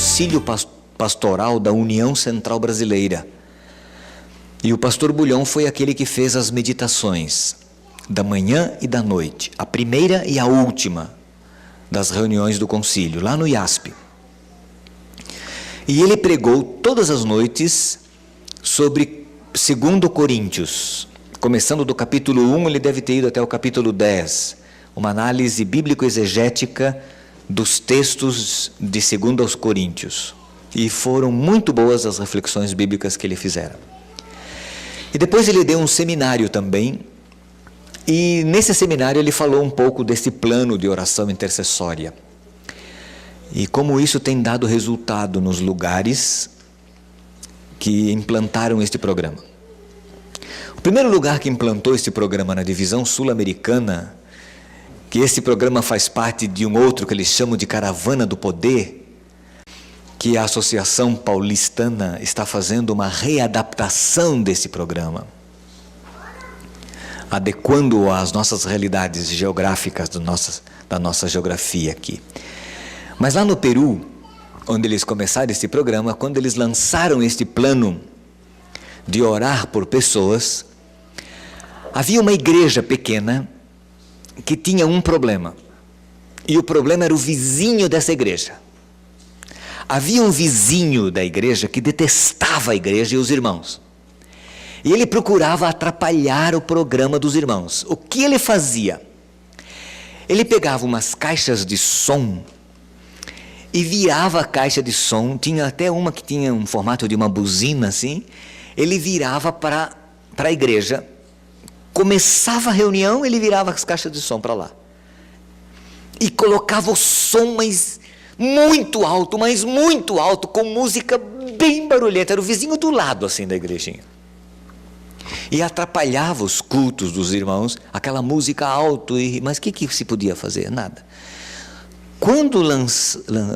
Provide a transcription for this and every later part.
Concílio Pastoral da União Central Brasileira. E o pastor Bulhão foi aquele que fez as meditações da manhã e da noite, a primeira e a última das reuniões do concílio, lá no IASP. E ele pregou todas as noites sobre 2 Coríntios. Começando do capítulo 1, ele deve ter ido até o capítulo 10. Uma análise bíblico-exegética dos textos de 2 Coríntios. E foram muito boas as reflexões bíblicas que ele fizera. E depois ele deu um seminário também. E nesse seminário ele falou um pouco desse plano de oração intercessória. E como isso tem dado resultado nos lugares que implantaram este programa. O primeiro lugar que implantou este programa na divisão sul-americana, que esse programa faz parte de um outro que eles chamam de Caravana do Poder, que a Associação Paulistana está fazendo uma readaptação desse programa, adequando-o às nossas realidades geográficas da nossa geografia aqui. Mas lá no Peru, onde eles começaram esse programa, quando eles lançaram este plano de orar por pessoas, havia uma igreja pequena que tinha um problema. E o problema era o vizinho dessa igreja. Havia um vizinho da igreja que detestava a igreja e os irmãos. E ele procurava atrapalhar o programa dos irmãos. O que ele fazia? Ele pegava umas caixas de som e virava a caixa de som, tinha até uma que tinha um formato de uma buzina assim, ele virava para a igreja, começava a reunião, ele virava as caixas de som para lá. E colocava o som mas muito alto, com música bem barulhenta, era o vizinho do lado assim da igrejinha. E atrapalhava os cultos dos irmãos, aquela música alto, mas o que se podia fazer? Nada. Quando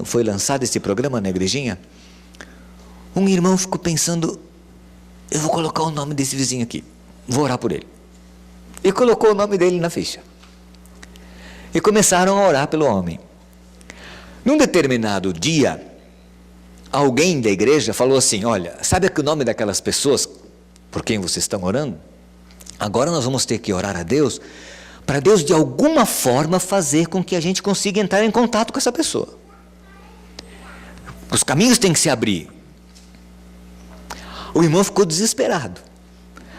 foi lançado esse programa na igrejinha, um irmão ficou pensando, eu vou colocar o nome desse vizinho aqui, vou orar por ele. E colocou o nome dele na ficha. E começaram a orar pelo homem. Num determinado dia, alguém da igreja falou assim, olha, sabe o nome daquelas pessoas por quem vocês estão orando? Agora nós vamos ter que orar a Deus, para Deus de alguma forma fazer com que a gente consiga entrar em contato com essa pessoa. Os caminhos têm que se abrir. O irmão ficou desesperado.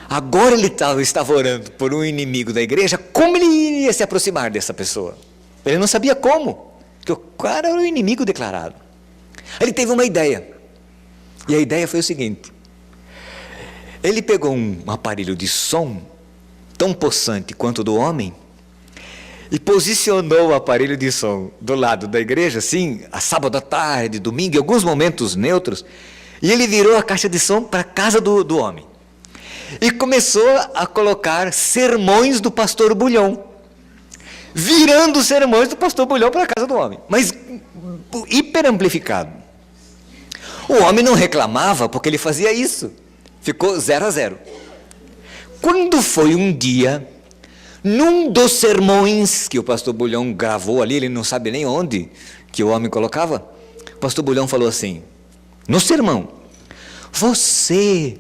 Agora ele estava orando por um inimigo da igreja, como ele iria se aproximar dessa pessoa? Ele não sabia como, porque o cara era o inimigo declarado. Ele teve uma ideia, e a ideia foi o seguinte, ele pegou um aparelho de som, tão possante quanto o do homem, e posicionou o aparelho de som do lado da igreja, assim, a sábado à tarde, domingo, em alguns momentos neutros, e ele virou a caixa de som para a casa do homem. E começou a colocar sermões do pastor Bulhão, virando os sermões do pastor Bulhão para a casa do homem, mas hiper amplificado. O homem não reclamava porque ele fazia isso, ficou 0-0. Quando foi um dia, num dos sermões que o pastor Bulhão gravou ali, ele não sabe nem onde que o homem colocava, o pastor Bulhão falou assim, no sermão, você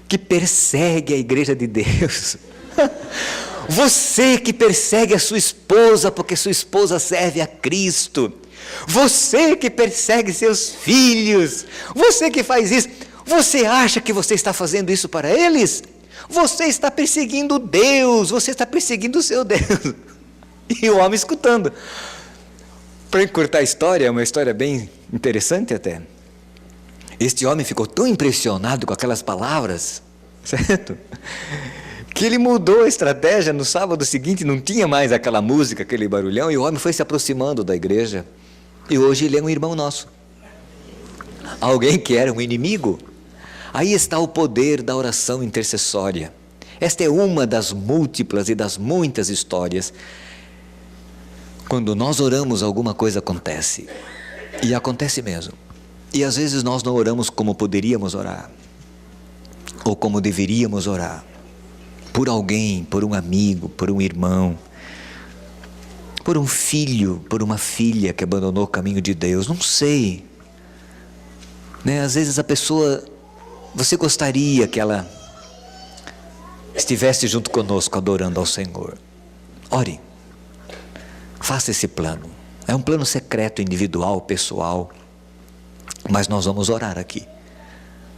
que persegue a igreja de Deus, você que persegue a sua esposa porque sua esposa serve a Cristo, você que persegue seus filhos, você que faz isso, você acha que você está fazendo isso para eles? Você está perseguindo Deus, você está perseguindo o seu Deus. E o homem escutando. Para encurtar a história, é uma história bem interessante até. Este homem ficou tão impressionado com aquelas palavras, certo? Que ele mudou a estratégia. No sábado seguinte não tinha mais aquela música, aquele barulhão, e o homem foi se aproximando da igreja. E hoje ele é um irmão nosso. Alguém que era um inimigo. Aí está o poder da oração intercessória. Esta é uma das múltiplas e das muitas histórias. Quando nós oramos, alguma coisa acontece. E acontece mesmo. E às vezes nós não oramos como poderíamos orar. Ou como deveríamos orar. Por alguém, por um amigo, por um irmão. Por um filho, por uma filha que abandonou o caminho de Deus. Não sei. né? Às vezes a pessoa, você gostaria que ela estivesse junto conosco adorando ao Senhor. Ore, faça esse plano. É um plano secreto, individual, pessoal, mas nós vamos orar aqui.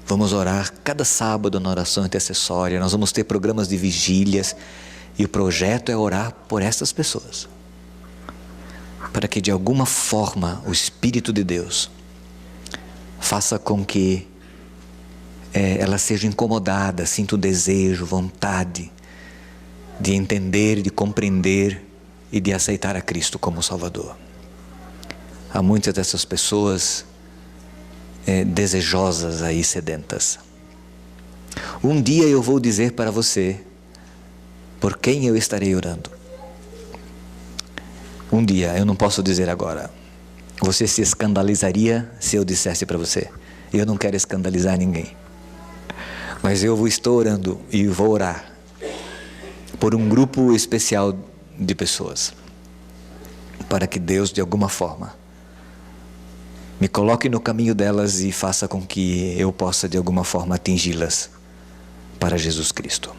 Vamos orar cada sábado na oração intercessória, nós vamos ter programas de vigílias, e o projeto é orar por essas pessoas, para que de alguma forma o Espírito de Deus faça com que ela seja incomodada, sinta o desejo, vontade de entender, de compreender e de aceitar a Cristo como Salvador. Há muitas dessas pessoas desejosas aí, sedentas. Um dia eu vou dizer para você por quem eu estarei orando. Um dia, eu não posso dizer agora. Você se escandalizaria se eu dissesse para você. Eu não quero escandalizar ninguém. Mas eu estou orando e vou orar por um grupo especial de pessoas, para que Deus de alguma forma me coloque no caminho delas e faça com que eu possa de alguma forma atingi-las para Jesus Cristo.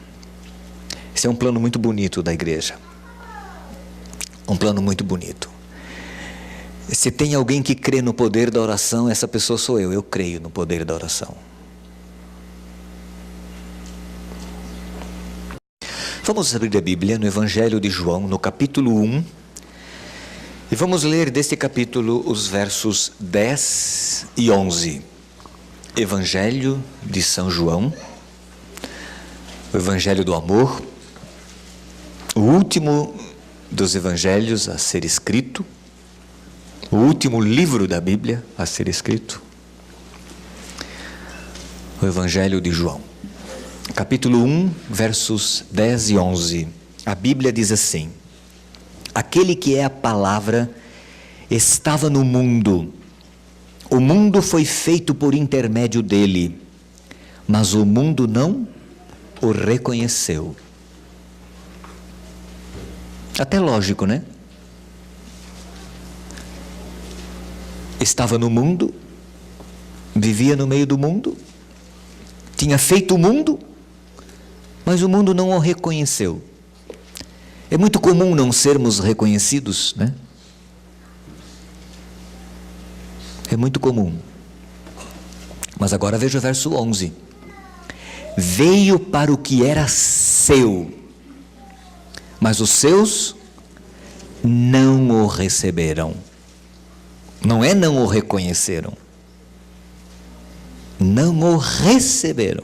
Esse é um plano muito bonito da igreja. Um plano muito bonito. Se tem alguém que crê no poder da oração, essa pessoa sou eu. Eu creio no poder da oração. Vamos abrir a Bíblia no Evangelho de João, no capítulo 1. E vamos ler deste capítulo os versos 10 e 11. Evangelho de São João, o Evangelho do amor, o último dos evangelhos a ser escrito, o último livro da Bíblia a ser escrito, o Evangelho de João, capítulo 1, versos 10 e 11. A Bíblia diz assim: aquele que é a palavra estava no mundo. O mundo foi feito por intermédio dele, mas o mundo não o reconheceu. Até lógico, né? Estava no mundo, vivia no meio do mundo, tinha feito o mundo, mas o mundo não o reconheceu. É muito comum não sermos reconhecidos, né? É muito comum. Mas agora veja o verso 11. Veio para o que era seu, mas os seus não o receberam. Não é não o reconheceram. Não o receberam.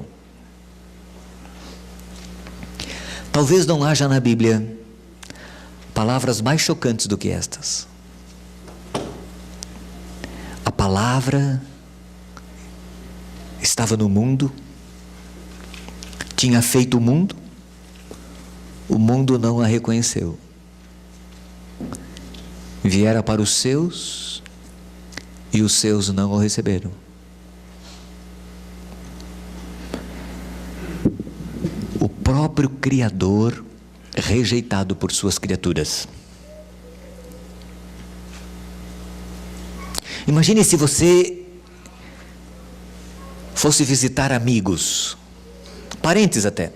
Talvez não haja na Bíblia palavras mais chocantes do que estas. A palavra estava no mundo, tinha feito o mundo não a reconheceu. Viera para os seus e os seus não o receberam. O próprio Criador rejeitado por suas criaturas. Imagine se você fosse visitar amigos, parentes até.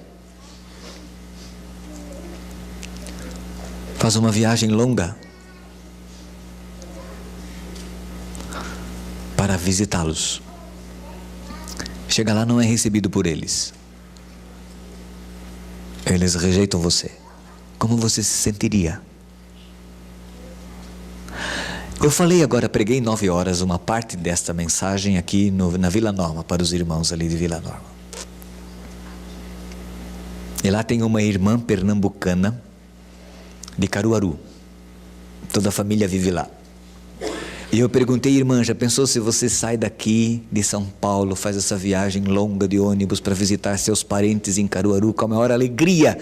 Faz uma viagem longa para visitá-los. Chega lá, não é recebido por eles. Eles rejeitam você. Como você se sentiria? Eu falei agora, preguei 9 horas, uma parte desta mensagem aqui na Vila Norma, para os irmãos ali de Vila Norma. E lá tem uma irmã pernambucana de Caruaru. Toda a família vive lá. E eu perguntei, irmã, já pensou se você sai daqui de São Paulo, faz essa viagem longa de ônibus para visitar seus parentes em Caruaru, com a maior alegria,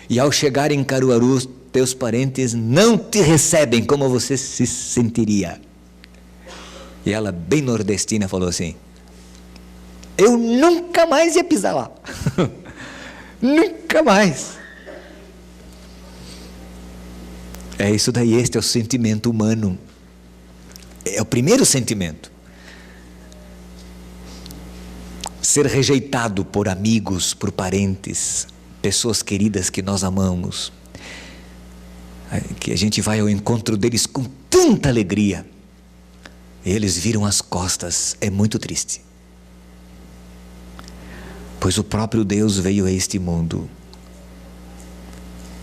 e ao chegar em Caruaru, teus parentes não te recebem, como você se sentiria? E ela, bem nordestina, falou assim: eu nunca mais ia pisar lá. Nunca mais. É isso daí, este é o sentimento humano. É o primeiro sentimento. ser rejeitado por amigos, por parentes, pessoas queridas que nós amamos, que a gente vai ao encontro deles com tanta alegria, e eles viram as costas, é muito triste. Pois o próprio Deus veio a este mundo,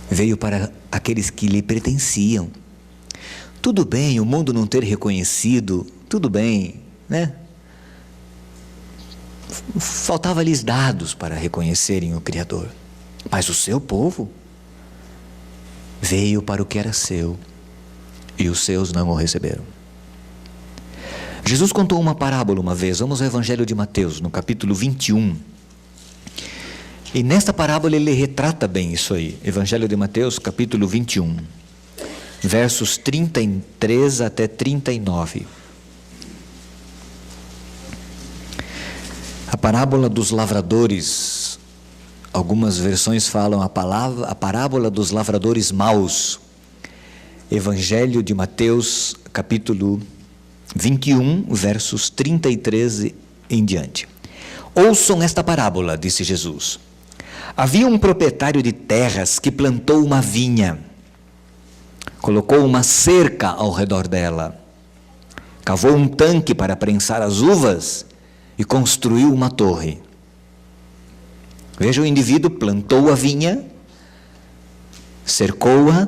veio para aqueles que lhe pertenciam. Tudo bem o mundo não ter reconhecido, tudo bem, né? Faltava-lhes dados para reconhecerem o Criador. Mas o seu povo veio para o que era seu, e os seus não o receberam. Jesus contou uma parábola uma vez, vamos ao Evangelho de Mateus, no capítulo 21. E nesta parábola ele retrata bem isso aí. Evangelho de Mateus, capítulo 21, versos 33 até 39. A parábola dos lavradores, algumas versões falam a parábola dos lavradores maus. Evangelho de Mateus, capítulo 21, versos 33 em diante. Ouçam esta parábola, disse Jesus. Havia um proprietário de terras que plantou uma vinha, colocou uma cerca ao redor dela, cavou um tanque para prensar as uvas e construiu uma torre. Veja, o indivíduo plantou a vinha, cercou-a,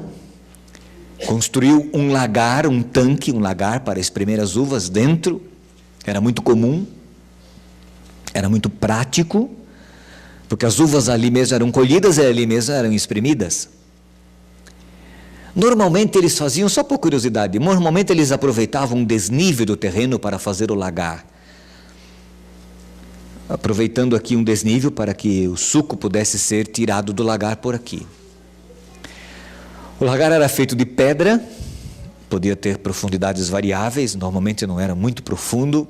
construiu um lagar, um tanque, um lagar para espremer as uvas dentro. Era muito comum, era muito prático, porque as uvas ali mesmo eram colhidas e ali mesmo eram espremidas. Normalmente eles faziam, só por curiosidade, normalmente eles aproveitavam um desnível do terreno para fazer o lagar. Aproveitando aqui um desnível para que o suco pudesse ser tirado do lagar por aqui. O lagar era feito de pedra, podia ter profundidades variáveis, normalmente não era muito profundo.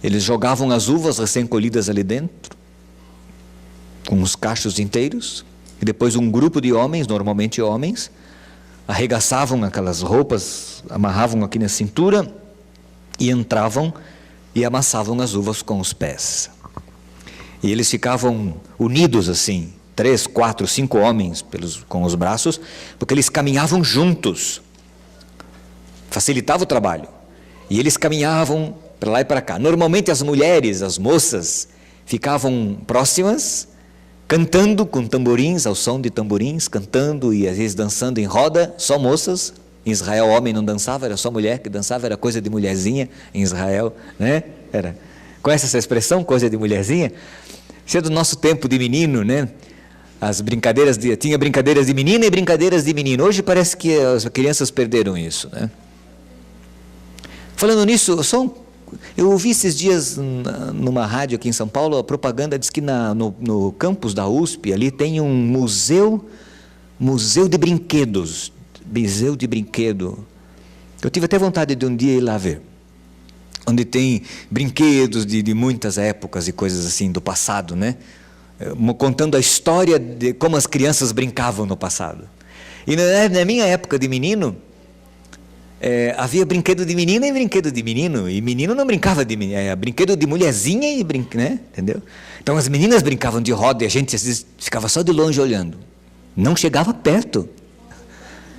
Eles jogavam as uvas recém-colhidas ali dentro, com os cachos inteiros, e depois um grupo de homens, normalmente homens, arregaçavam aquelas roupas, amarravam aqui na cintura, e entravam e amassavam as uvas com os pés. E eles ficavam unidos assim, 3, 4, 5 homens com os braços, porque eles caminhavam juntos. Facilitava o trabalho. E eles caminhavam para lá e para cá. Normalmente as mulheres, as moças, ficavam próximas, cantando com tamborins, ao som de tamborins, cantando e às vezes dançando em roda, só moças. Em Israel, homem não dançava, era só mulher que dançava, era coisa de mulherzinha em Israel, né? Conhece essa expressão, coisa de mulherzinha? Isso é do nosso tempo de menino, né? As brincadeiras, tinha brincadeiras de menina e brincadeiras de menino. Hoje parece que as crianças perderam isso, né? Falando nisso, eu ouvi esses dias numa rádio aqui em São Paulo, a propaganda diz que no campus da USP, ali tem um museu de brinquedos. Museu de brinquedo. Eu tive até vontade de um dia ir lá ver. Onde tem brinquedos de muitas épocas e coisas assim do passado, né? Contando a história de como as crianças brincavam no passado. E na minha época de menino, havia brinquedo de menina e brinquedo de menino. E menino não brincava de brinquedo de mulherzinha e né? Entendeu? Então as meninas brincavam de roda e a gente às vezes ficava só de longe olhando. Não chegava perto.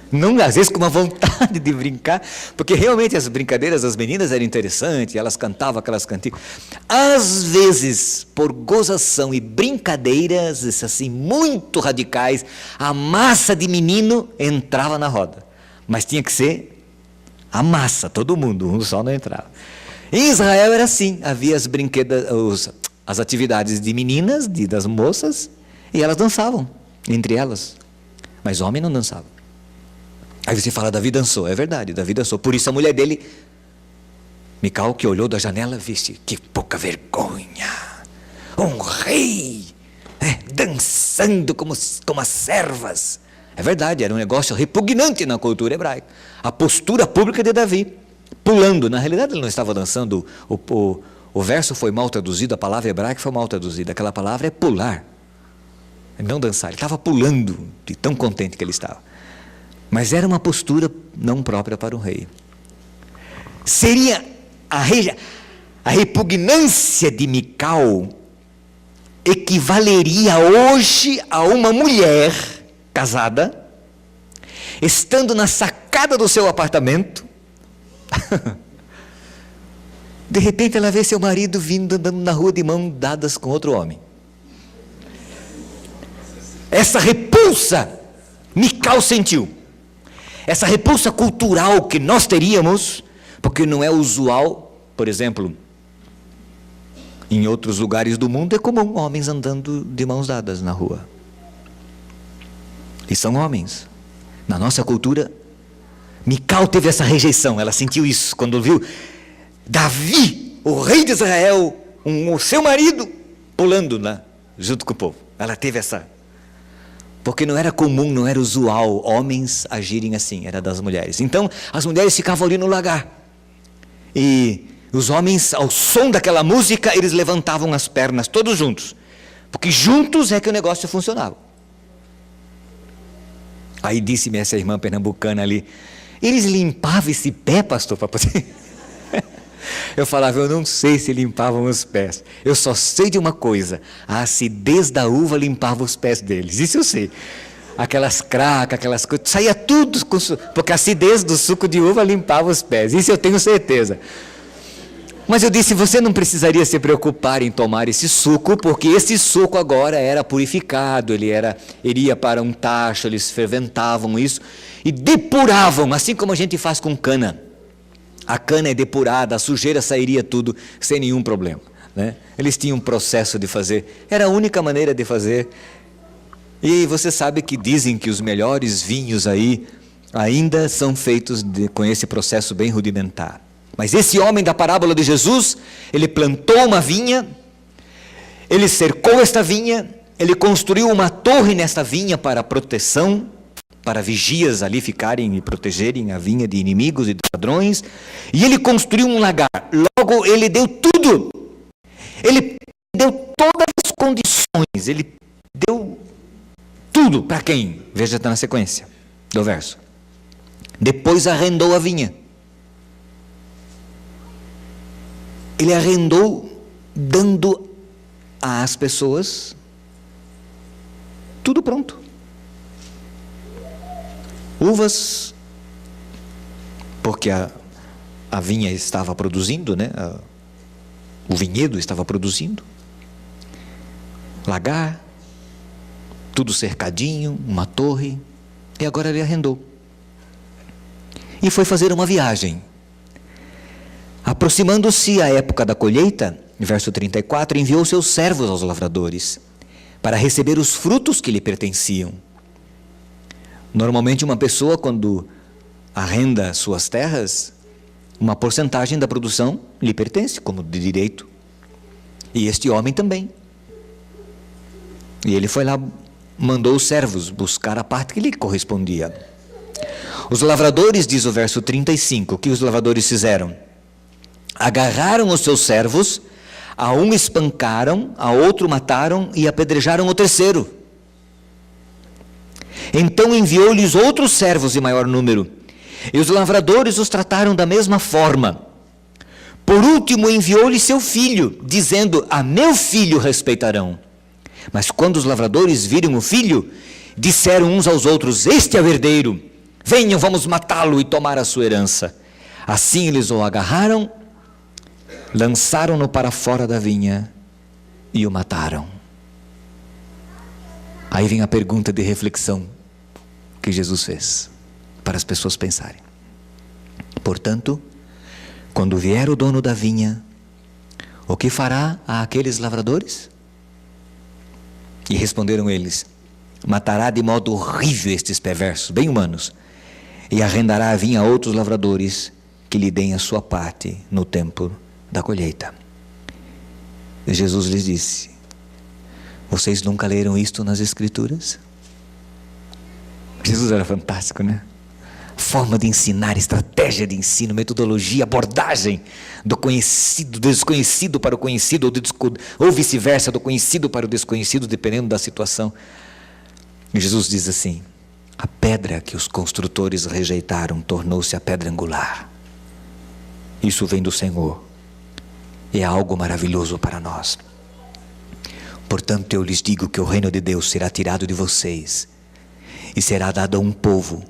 Não, às vezes com uma vontade de brincar, porque realmente as brincadeiras das meninas eram interessantes, elas cantavam aquelas cantigas. Às vezes, por gozação e brincadeiras assim, muito radicais, a massa de menino entrava na roda. Mas tinha que ser a massa, todo mundo, um só não entrava. Em Israel era assim, havia as atividades de meninas, das moças, e elas dançavam, entre elas. Mas homem não dançava. Aí você fala, Davi dançou. É verdade, Davi dançou. Por isso a mulher dele, Mical, que olhou da janela, disse, que pouca vergonha. Um rei dançando como as servas. É verdade, era um negócio repugnante na cultura hebraica. A postura pública de Davi, pulando. Na realidade ele não estava dançando. O verso foi mal traduzido, a palavra hebraica foi mal traduzida. Aquela palavra é pular. Não dançar, ele estava pulando, de tão contente que ele estava. Mas era uma postura não própria para um rei. Seria a A repugnância de Mical equivaleria hoje a uma mulher casada, estando na sacada do seu apartamento, de repente ela vê seu marido vindo andando na rua de mãos dadas com outro homem. Essa repulsa Mical sentiu. Essa repulsa cultural que nós teríamos, porque não é usual, por exemplo, em outros lugares do mundo é comum homens andando de mãos dadas na rua. E são homens. Na nossa cultura, Mical teve essa rejeição, ela sentiu isso quando viu Davi, o rei de Israel, o seu marido, pulando lá, junto com o povo. Ela teve essa... Porque não era comum, não era usual homens agirem assim, era das mulheres. Então, as mulheres ficavam ali no lagar. E os homens, ao som daquela música, eles levantavam as pernas, todos juntos. Porque juntos é que o negócio funcionava. Aí disse-me essa irmã pernambucana ali, eles limpavam esse pé, pastor, para poder... Eu falava, eu não sei se limpavam os pés. Eu só sei de uma coisa, a acidez da uva limpava os pés deles. Isso eu sei. Aquelas cracas, aquelas coisas, saía tudo, porque a acidez do suco de uva limpava os pés. Isso eu tenho certeza. Mas eu disse, você não precisaria se preocupar em tomar esse suco, porque esse suco agora era purificado, ele iria para um tacho, eles ferventavam isso e depuravam, assim como a gente faz com cana. A cana é depurada, a sujeira sairia tudo sem nenhum problema, né? Eles tinham um processo de fazer, era a única maneira de fazer. E você sabe que dizem que os melhores vinhos aí ainda são feitos com esse processo bem rudimentar. Mas esse homem da parábola de Jesus, ele plantou uma vinha, ele cercou esta vinha, ele construiu uma torre nesta vinha para proteção, para vigias ali ficarem e protegerem a vinha de inimigos e de ladrões, e ele construiu um lagar. Logo ele deu tudo, ele deu todas as condições, ele deu tudo para quem? Veja, está na sequência do verso. Depois arrendou a vinha. Ele arrendou dando às pessoas tudo pronto. Uvas, porque a vinha estava produzindo, né? O vinhedo estava produzindo. Lagar, tudo cercadinho, uma torre, e agora ele arrendou. E foi fazer uma viagem. Aproximando-se a época da colheita, verso 34, enviou seus servos aos lavradores, para receber os frutos que lhe pertenciam. Normalmente uma pessoa, quando arrenda suas terras, uma porcentagem da produção lhe pertence, como de direito. E este homem também. E ele foi lá, mandou os servos buscar a parte que lhe correspondia. Os lavradores, diz o verso 35, o que os lavradores fizeram? Agarraram os seus servos, a um espancaram, a outro mataram e apedrejaram o terceiro. Então enviou-lhes outros servos em maior número, e os lavradores os trataram da mesma forma. Por último enviou-lhes seu filho, dizendo, a meu filho respeitarão. Mas quando os lavradores viram o filho, disseram uns aos outros, este é o herdeiro, venham, vamos matá-lo e tomar a sua herança. Assim eles o agarraram, lançaram-no para fora da vinha e o mataram. Aí vem a pergunta de reflexão que Jesus fez, para as pessoas pensarem. Portanto, quando vier o dono da vinha, o que fará a aqueles lavradores? E responderam eles, matará de modo horrível estes perversos, bem humanos, e arrendará a vinha a outros lavradores que lhe deem a sua parte no tempo da colheita. E Jesus lhes disse, vocês nunca leram isto nas Escrituras? Jesus era fantástico, né? Forma de ensinar, estratégia de ensino, metodologia, abordagem do conhecido, do desconhecido para o conhecido, ou vice-versa, do conhecido para o desconhecido, dependendo da situação. E Jesus diz assim, a pedra que os construtores rejeitaram tornou-se a pedra angular. Isso vem do Senhor. é algo maravilhoso para nós. Portanto, eu lhes digo que o reino de Deus será tirado de vocês e será dado a um povo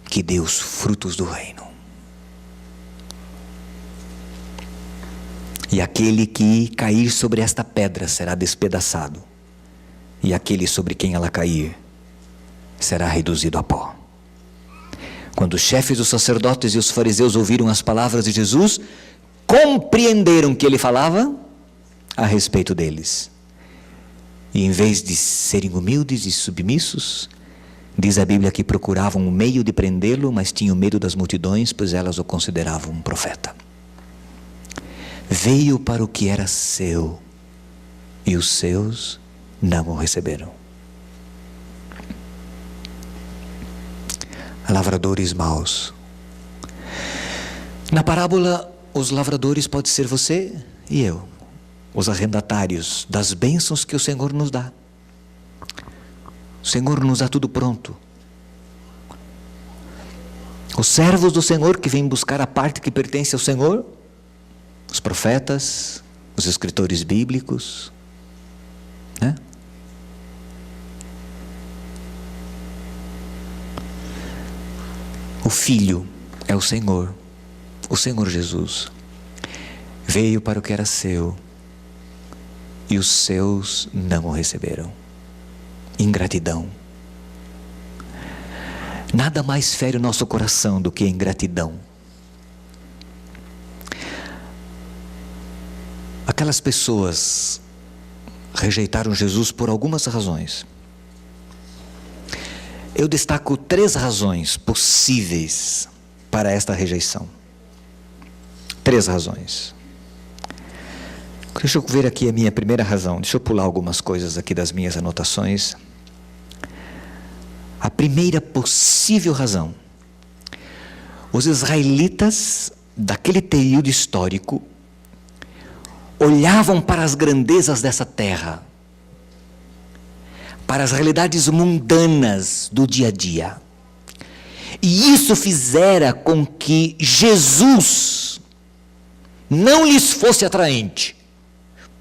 que dê os frutos do reino. E aquele que cair sobre esta pedra será despedaçado, e aquele sobre quem ela cair será reduzido a pó. Quando os chefes dos sacerdotes e os fariseus ouviram as palavras de Jesus, compreenderam que ele falava a respeito deles. E em vez de serem humildes e submissos, diz a Bíblia que procuravam um meio de prendê-lo, mas tinham medo das multidões, pois elas o consideravam um profeta. Veio para o que era seu, e os seus não o receberam. Lavradores maus. Na parábola, os lavradores pode ser você e eu, os arrendatários das bênçãos que o Senhor nos dá. O Senhor nos dá tudo pronto. Os servos do Senhor que vêm buscar a parte que pertence ao Senhor, os profetas, os escritores bíblicos, né? O Filho é o Senhor Jesus. Veio para o que era seu, e os seus não o receberam. Ingratidão. Nada mais fere o nosso coração do que a ingratidão. Aquelas pessoas rejeitaram Jesus por algumas razões. Eu destaco 3 razões possíveis para esta rejeição. 3 razões. Deixa eu ver aqui a minha primeira razão. Deixa eu pular algumas coisas aqui das minhas anotações. A primeira possível razão. Os israelitas daquele período histórico olhavam para as grandezas dessa terra, para as realidades mundanas do dia a dia. E isso fizera com que Jesus não lhes fosse atraente.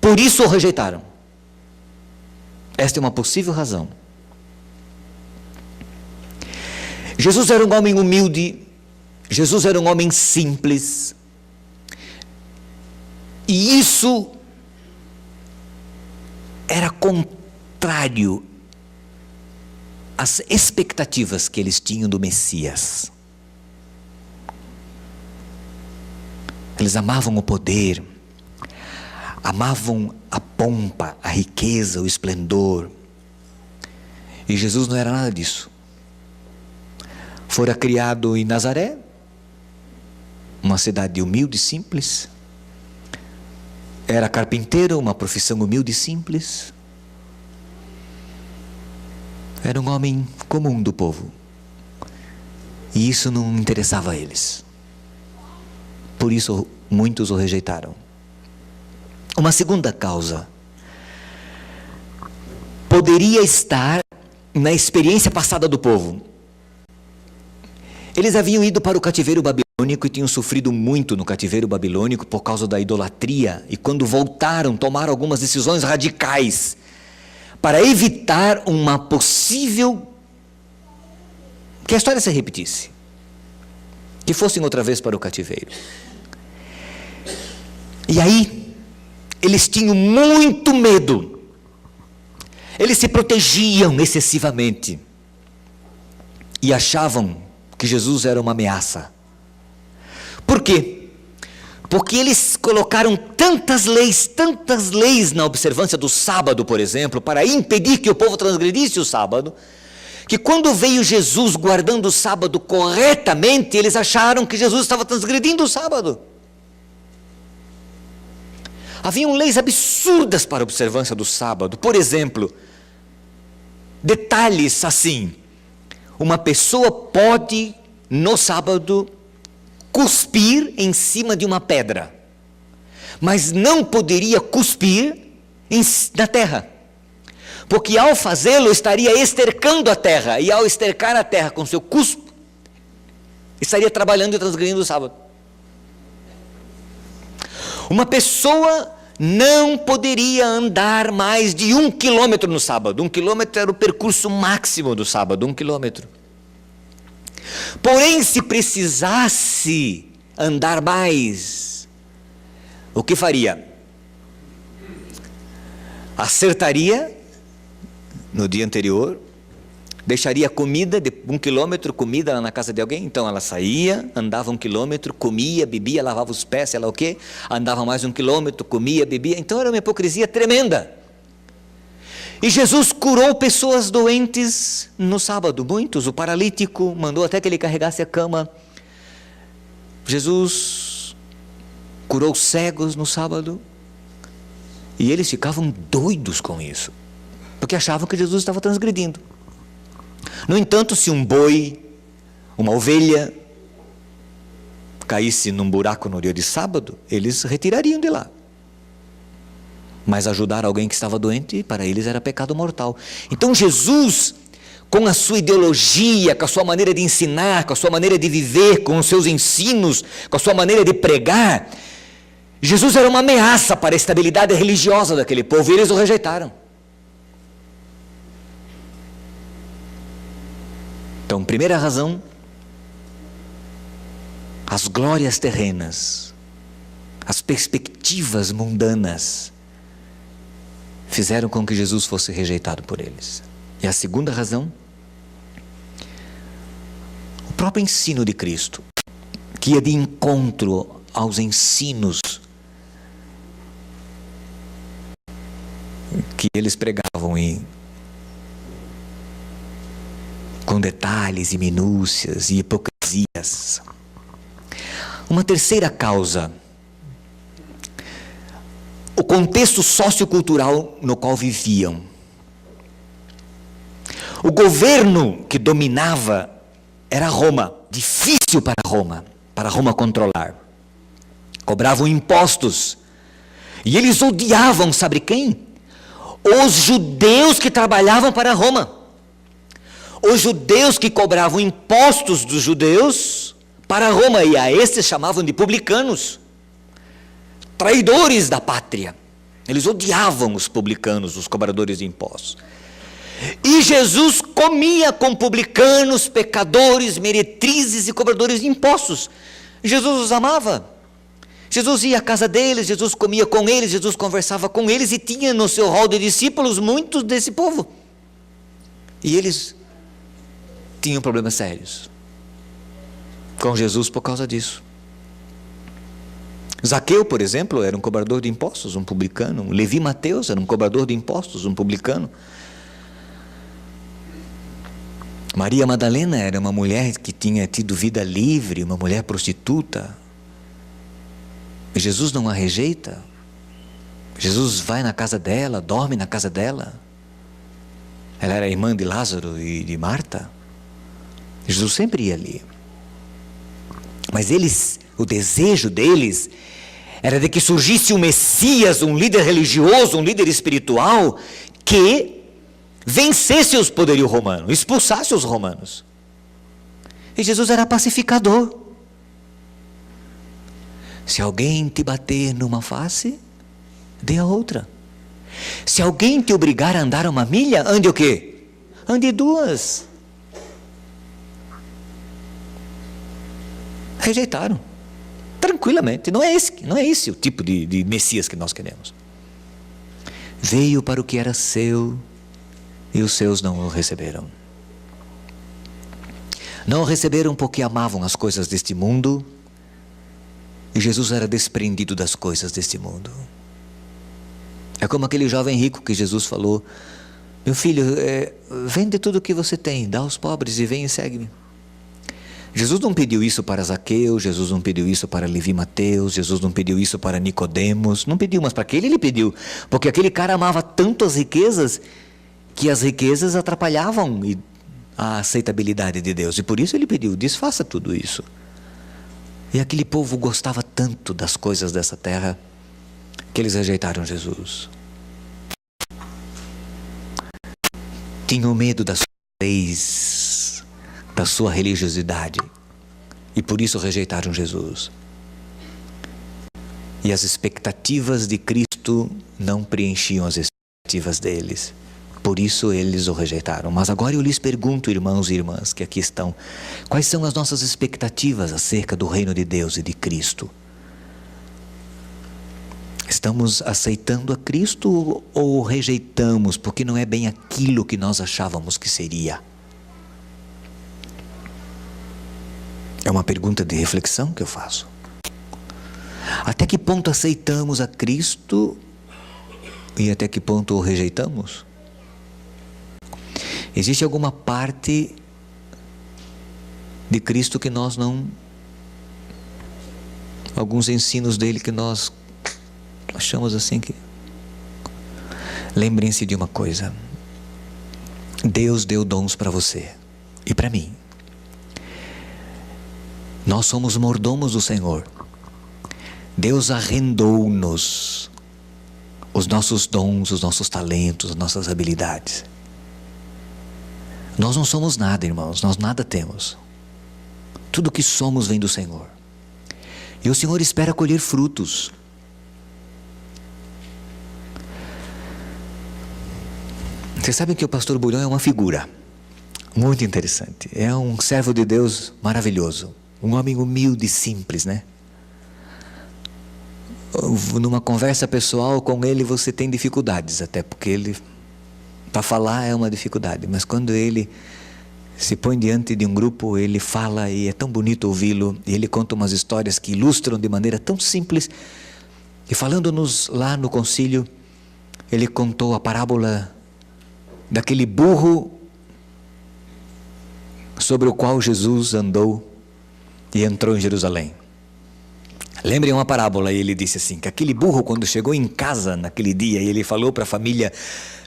Por isso o rejeitaram. Esta é uma possível razão. Jesus era um homem humilde, Jesus era um homem simples, e isso era contrário às expectativas que eles tinham do Messias. Eles amavam o poder, amavam a pompa, a riqueza, o esplendor, e Jesus não era nada disso. Fora criado em Nazaré, uma cidade humilde e simples. Era carpinteiro, uma profissão humilde e simples. Era um homem comum do povo. E isso não interessava a eles. Por isso muitos o rejeitaram. Uma segunda causa poderia estar na experiência passada do povo. Eles haviam ido para o cativeiro babilônico e tinham sofrido muito no cativeiro babilônico por causa da idolatria. E quando voltaram, tomaram algumas decisões radicais para evitar uma possível... que a história se repetisse. Que fossem outra vez para o cativeiro. E aí, eles tinham muito medo. Eles se protegiam excessivamente. E achavam que Jesus era uma ameaça. Por quê? Porque eles colocaram tantas leis na observância do sábado, por exemplo, para impedir que o povo transgredisse o sábado, que quando veio Jesus guardando o sábado corretamente, eles acharam que Jesus estava transgredindo o sábado. Haviam leis absurdas para a observância do sábado. Por exemplo, detalhes assim: uma pessoa pode, no sábado, cuspir em cima de uma pedra, mas não poderia cuspir na terra, porque ao fazê-lo estaria estercando a terra, e ao estercar a terra com seu cuspo, estaria trabalhando e transgredindo o sábado. Uma pessoa não poderia andar mais de 1 quilômetro no sábado. 1 quilômetro era o percurso máximo do sábado, 1 quilômetro. Porém, se precisasse andar mais, o que faria? Acertaria no dia anterior, deixaria comida de 1 quilômetro, comida lá na casa de alguém. Então ela saía, andava 1 quilômetro, comia, bebia, lavava os pés, sei lá o quê, andava mais 1 quilômetro, comia, bebia. Então era uma hipocrisia tremenda. E Jesus curou pessoas doentes no sábado, muitos. O paralítico, mandou até que ele carregasse a cama. Jesus curou cegos no sábado. E eles ficavam doidos com isso, porque achavam que Jesus estava transgredindo. No entanto, se um boi, uma ovelha, caísse num buraco no dia de sábado, eles retirariam de lá. Mas ajudar alguém que estava doente, para eles era pecado mortal. Então Jesus, com a sua ideologia, com a sua maneira de ensinar, com a sua maneira de viver, com os seus ensinos, com a sua maneira de pregar, Jesus era uma ameaça para a estabilidade religiosa daquele povo, e eles o rejeitaram. Então, primeira razão, as glórias terrenas, as perspectivas mundanas, fizeram com que Jesus fosse rejeitado por eles. E a segunda razão, o próprio ensino de Cristo, que ia de encontro aos ensinos que eles pregavam com detalhes e minúcias e hipocrisias. Uma terceira causa, o contexto sociocultural no qual viviam. O governo que dominava era Roma, difícil para Roma controlar. Cobravam impostos, e eles odiavam, sabe quem? Os judeus que trabalhavam para Roma. Os judeus que cobravam impostos dos judeus para Roma, e a estes chamavam de publicanos, traidores da pátria. Eles odiavam os publicanos, os cobradores de impostos. E Jesus comia com publicanos, pecadores, meretrizes e cobradores de impostos. Jesus os amava. Jesus ia à casa deles, Jesus comia com eles, Jesus conversava com eles, e tinha no seu rol de discípulos muitos desse povo. E eles tinham problemas sérios com Jesus por causa disso. Zaqueu, por exemplo, era um cobrador de impostos, um publicano. Levi Mateus era um cobrador de impostos, um publicano. Maria Madalena era uma mulher que tinha tido vida livre, uma mulher prostituta. E Jesus não a rejeita. Jesus vai na casa dela, dorme na casa dela. Ela era irmã de Lázaro e de Marta. Jesus sempre ia ali. Mas eles, o desejo deles era de que surgisse um Messias, um líder religioso, um líder espiritual, que vencesse os poderio romano, expulsasse os romanos. E Jesus era pacificador. Se alguém te bater numa face, dê a outra. Se alguém te obrigar a andar 1 milha, ande o quê? Ande 2. Rejeitaram. Tranquilamente. Não é esse o tipo de Messias que nós queremos. Veio para o que era seu, e os seus não o receberam. Não o receberam porque amavam as coisas deste mundo, e Jesus era desprendido das coisas deste mundo. É como aquele jovem rico que Jesus falou: meu filho, vende tudo o que você tem, dá aos pobres e vem e segue-me. Jesus não pediu isso para Zaqueu, Jesus não pediu isso para Levi Mateus, Jesus não pediu isso para Nicodemos, não pediu, mas para aquele ele pediu, porque aquele cara amava tanto as riquezas, que as riquezas atrapalhavam a aceitabilidade de Deus, e por isso ele pediu: desfaça tudo isso. E aquele povo gostava tanto das coisas dessa terra, que eles rejeitaram Jesus. Tinham medo das leis, da sua religiosidade, e por isso rejeitaram Jesus. E as expectativas de Cristo não preenchiam as expectativas deles. Por isso eles o rejeitaram. Mas agora eu lhes pergunto, irmãos e irmãs que aqui estão, quais são as nossas expectativas acerca do reino de Deus e de Cristo? Estamos aceitando a Cristo ou o rejeitamos porque não é bem aquilo que nós achávamos que seria? É uma pergunta de reflexão que eu faço. Até que ponto aceitamos a Cristo e até que ponto o rejeitamos? Existe alguma parte de Cristo que nós não... Alguns ensinos dele que nós achamos assim que... Lembrem-se de uma coisa. Deus deu dons para você e para mim. Nós somos mordomos do Senhor. Deus arrendou-nos os nossos dons, os nossos talentos, as nossas habilidades. Nós não somos nada, irmãos, nós nada temos. Tudo que somos vem do Senhor. E o Senhor espera colher frutos. Vocês sabem que o pastor Bulhão é uma figura muito interessante. É um servo de Deus maravilhoso. Um homem humilde e simples, né? Numa conversa pessoal com ele você tem dificuldades, até porque ele... Para falar é uma dificuldade, mas quando ele se põe diante de um grupo, ele fala e é tão bonito ouvi-lo. E ele conta umas histórias que ilustram de maneira tão simples. E falando-nos lá no concílio, ele contou a parábola daquele burro sobre o qual Jesus andou e entrou em Jerusalém. Lembrem uma parábola, e ele disse assim, que aquele burro quando chegou em casa naquele dia, ele falou para a família: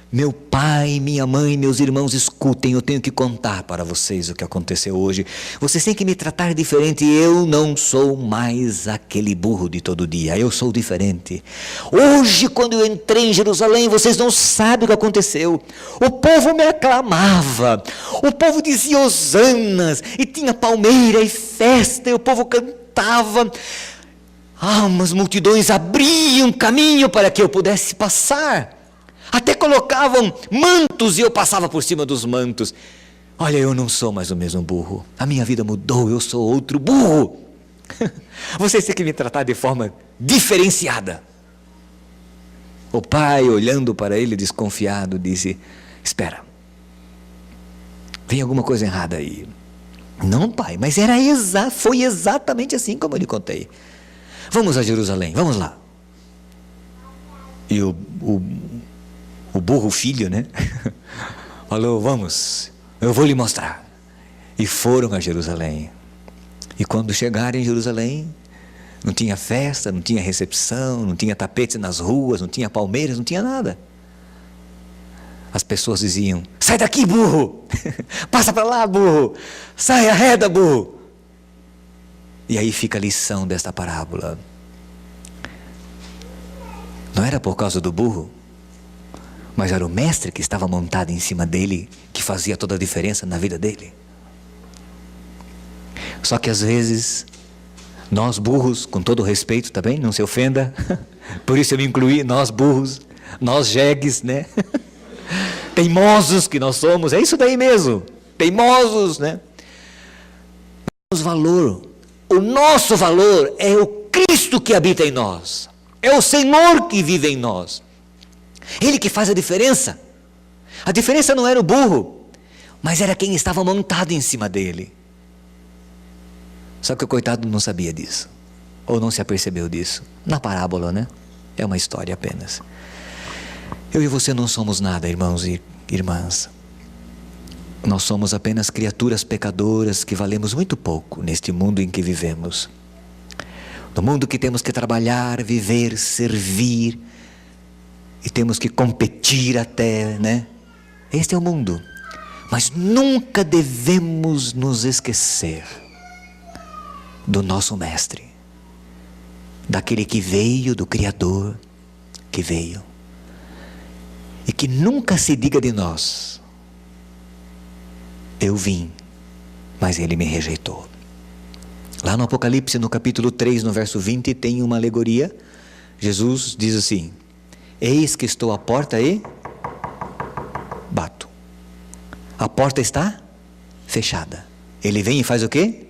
meu pai, minha mãe, meus irmãos, escutem, eu tenho que contar para vocês o que aconteceu hoje. Vocês têm que me tratar diferente, eu não sou mais aquele burro de todo dia, eu sou diferente. Hoje, quando eu entrei em Jerusalém, vocês não sabem o que aconteceu. O povo me aclamava, o povo dizia hosanas, e tinha palmeira e festa, e o povo cantava. Umas multidões abriam caminho para que eu pudesse passar. Até colocavam mantos e eu passava por cima dos mantos. Olha, eu não sou mais o mesmo burro. A minha vida mudou, eu sou outro burro. Vocês têm que me tratar de forma diferenciada. O pai, olhando para ele desconfiado, disse: espera, tem alguma coisa errada aí. Não, pai, mas foi exatamente assim como eu lhe contei. Vamos a Jerusalém, vamos lá. E o burro filho, né? Falou: vamos, eu vou lhe mostrar. E foram a Jerusalém. E quando chegaram em Jerusalém, não tinha festa, não tinha recepção, não tinha tapetes nas ruas, não tinha palmeiras, não tinha nada. As pessoas diziam: sai daqui, burro! Passa para lá, burro! Sai, arreda, burro! E aí fica a lição desta parábola. Não era por causa do burro, mas era o mestre que estava montado em cima dele, que fazia toda a diferença na vida dele. Só que às vezes, nós burros, com todo respeito, tá bem? Não se ofenda, por isso eu me incluí, nós burros, nós jegues, né? Teimosos que nós somos, é isso daí mesmo, teimosos, né? O nosso valor é o Cristo que habita em nós, é o Senhor que vive em nós. Ele que faz a diferença. A diferença não era o burro, mas era quem estava montado em cima dele. Só que o coitado não sabia disso, ou não se apercebeu disso. Na parábola, né? É uma história apenas. Eu e você não somos nada, irmãos e irmãs. Nós somos apenas criaturas pecadoras que valemos muito pouco neste mundo em que vivemos. No mundo que temos que trabalhar, viver, servir, e temos que competir até, né? Este é o mundo. Mas nunca devemos nos esquecer do nosso mestre, daquele que veio, do Criador que veio. E que nunca se diga de nós: eu vim, mas ele me rejeitou. Lá no Apocalipse, no capítulo 3, no verso 20, tem uma alegoria Jesus diz assim: eis que estou à porta e bato. A porta está fechada. Ele vem e faz o quê?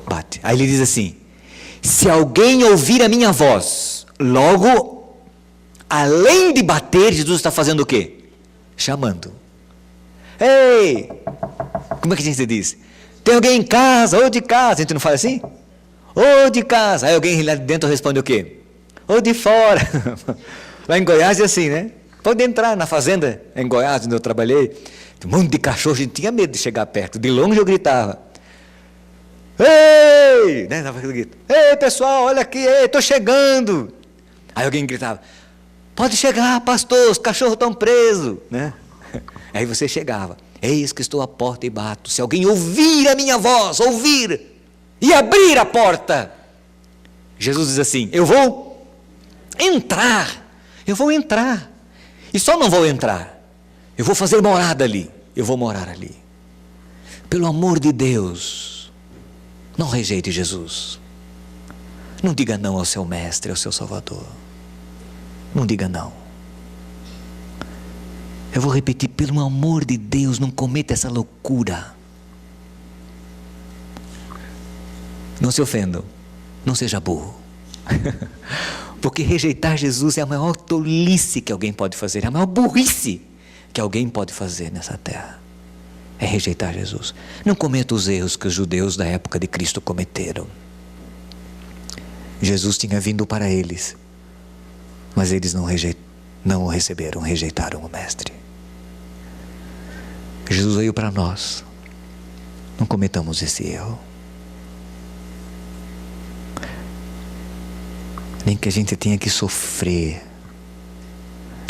Bate. Aí ele diz assim: se alguém ouvir a minha voz, logo, além de bater, Jesus está fazendo o quê? Chamando. Ei! Como é que a gente diz? Tem alguém em casa, ou de casa? A gente não fala assim? Ou de casa. Aí alguém lá de dentro responde o quê? Ou de fora. Lá em Goiás é assim, né? Pode entrar na fazenda em Goiás, onde eu trabalhei. Um monte de cachorro, a gente tinha medo de chegar perto. De longe eu gritava: ei! Né? Ei, pessoal, olha aqui, estou chegando. Aí alguém gritava: pode chegar, pastor, os cachorros estão presos. Né? Aí você chegava: eis que estou à porta e bato. Se alguém ouvir a minha voz, ouvir, e abrir a porta. Jesus diz assim: eu vou entrar. Eu vou entrar. E só não vou entrar. Eu vou fazer morada ali. Eu vou morar ali. Pelo amor de Deus, não rejeite Jesus. Não diga não ao seu mestre, ao seu Salvador. Não diga não. Eu vou repetir: pelo amor de Deus, não cometa essa loucura. Não se ofendam. Não seja burro. Porque rejeitar Jesus é a maior tolice que alguém pode fazer. É a maior burrice que alguém pode fazer nessa terra. É rejeitar Jesus. Não cometa os erros que os judeus da época de Cristo cometeram. Jesus tinha vindo para eles, mas eles não o receberam, rejeitaram o Mestre. Jesus veio para nós. Não cometamos esse erro. Nem que a gente tenha que sofrer.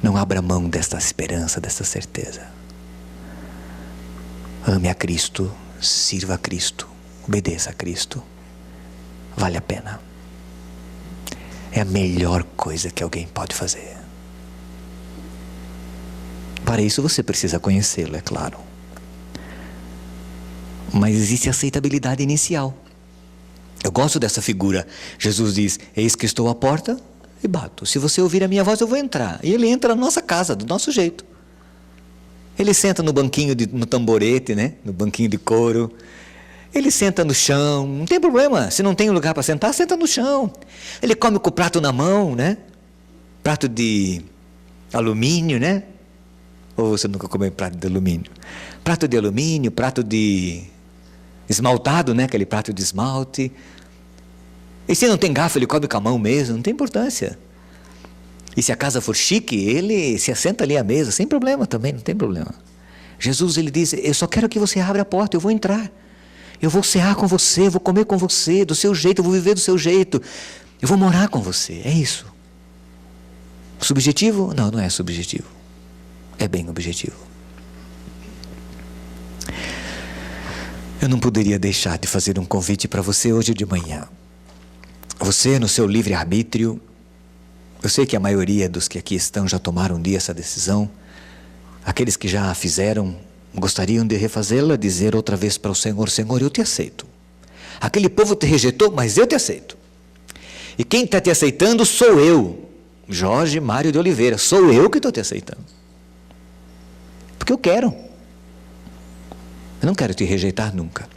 Não abra mão desta esperança, desta certeza. Ame a Cristo, sirva a Cristo, obedeça a Cristo. Vale a pena. É a melhor coisa que alguém pode fazer. Para isso você precisa conhecê-lo, é claro. Mas existe aceitabilidade inicial. Eu gosto dessa figura. Jesus diz: eis que estou à porta e bato. Se você ouvir a minha voz, eu vou entrar. E ele entra na nossa casa, do nosso jeito. Ele senta no banquinho, no tamborete, né? No banquinho de couro. Ele senta no chão, não tem problema. Se não tem lugar para sentar, senta no chão. Ele come com o prato na mão, né? Prato de alumínio, né? Ou você nunca comeu prato de alumínio? Prato de alumínio, prato de esmaltado, né? Aquele prato de esmalte. E se não tem garfo, ele come com a mão mesmo, não tem importância. E se a casa for chique, ele se assenta ali à mesa, sem problema também, não tem problema. Jesus, ele diz: eu só quero que você abra a porta, eu vou entrar. Eu vou cear com você, eu vou comer com você, do seu jeito, eu vou viver do seu jeito. Eu vou morar com você, é isso. Subjetivo? Não, não é subjetivo. É bem objetivo. Eu não poderia deixar de fazer um convite para você hoje de manhã. Você, no seu livre-arbítrio, eu sei que a maioria dos que aqui estão já tomaram um dia essa decisão. Aqueles que já a fizeram, gostariam de refazê-la, dizer outra vez para o Senhor: Senhor, eu te aceito. Aquele povo te rejeitou, mas eu te aceito. E quem está te aceitando sou eu, Jorge Mário de Oliveira. Sou eu que estou te aceitando. Porque eu quero. Eu não quero te rejeitar nunca.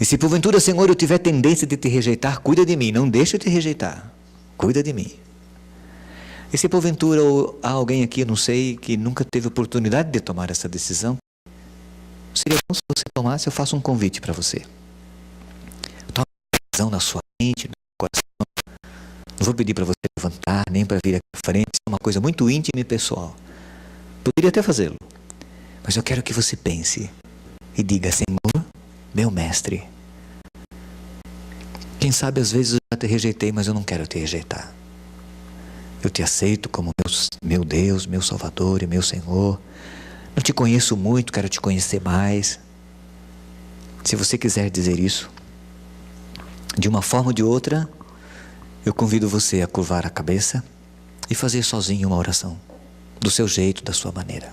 E se porventura, Senhor, eu tiver tendência de te rejeitar, cuida de mim, não deixa eu te rejeitar. Cuida de mim. E se porventura há alguém aqui, eu não sei, que nunca teve oportunidade de tomar essa decisão, seria bom se você tomasse. Eu faço um convite para você. Tome uma decisão na sua mente, no seu coração. Não vou pedir para você levantar, nem para vir aqui à frente. É uma coisa muito íntima e pessoal. Poderia até fazê-lo, mas eu quero que você pense e diga: Senhor, meu mestre, quem sabe às vezes eu já te rejeitei, mas eu não quero te rejeitar. Eu te aceito como meu Deus, meu Salvador e meu Senhor. Não te conheço muito, quero te conhecer mais. Se você quiser dizer isso, de uma forma ou de outra, eu convido você a curvar a cabeça e fazer sozinho uma oração, do seu jeito, da sua maneira.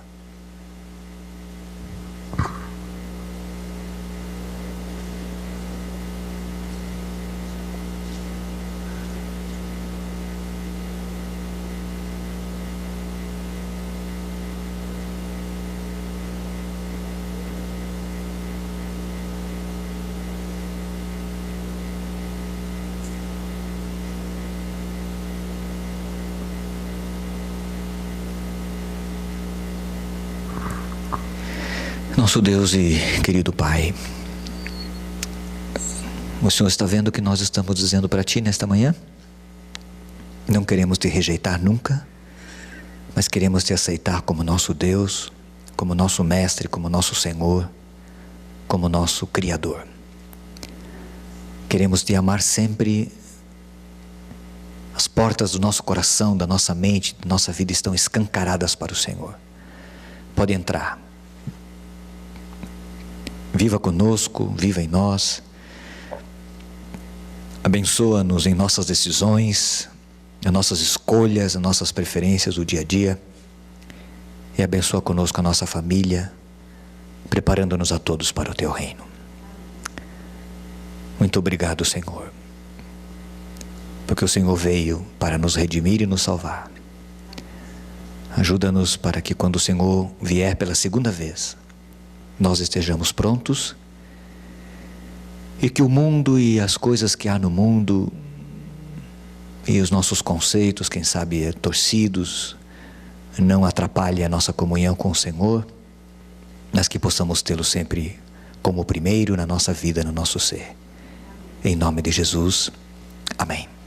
Nosso Deus e querido Pai, o Senhor está vendo o que nós estamos dizendo para Ti nesta manhã? Não queremos Te rejeitar nunca, mas queremos Te aceitar como nosso Deus, como nosso Mestre, como nosso Senhor, como nosso Criador. Queremos Te amar sempre. As portas do nosso coração, da nossa mente, da nossa vida estão escancaradas para o Senhor. Pode entrar. Viva conosco, viva em nós. Abençoa-nos em nossas decisões, nas nossas escolhas, nas nossas preferências do dia a dia. E abençoa conosco a nossa família, preparando-nos a todos para o Teu reino. Muito obrigado, Senhor, porque o Senhor veio para nos redimir e nos salvar. Ajuda-nos para que quando o Senhor vier pela segunda vez, nós estejamos prontos e que o mundo e as coisas que há no mundo e os nossos conceitos, quem sabe torcidos, não atrapalhem a nossa comunhão com o Senhor, mas que possamos tê-lo sempre como primeiro na nossa vida, no nosso ser. Em nome de Jesus, amém.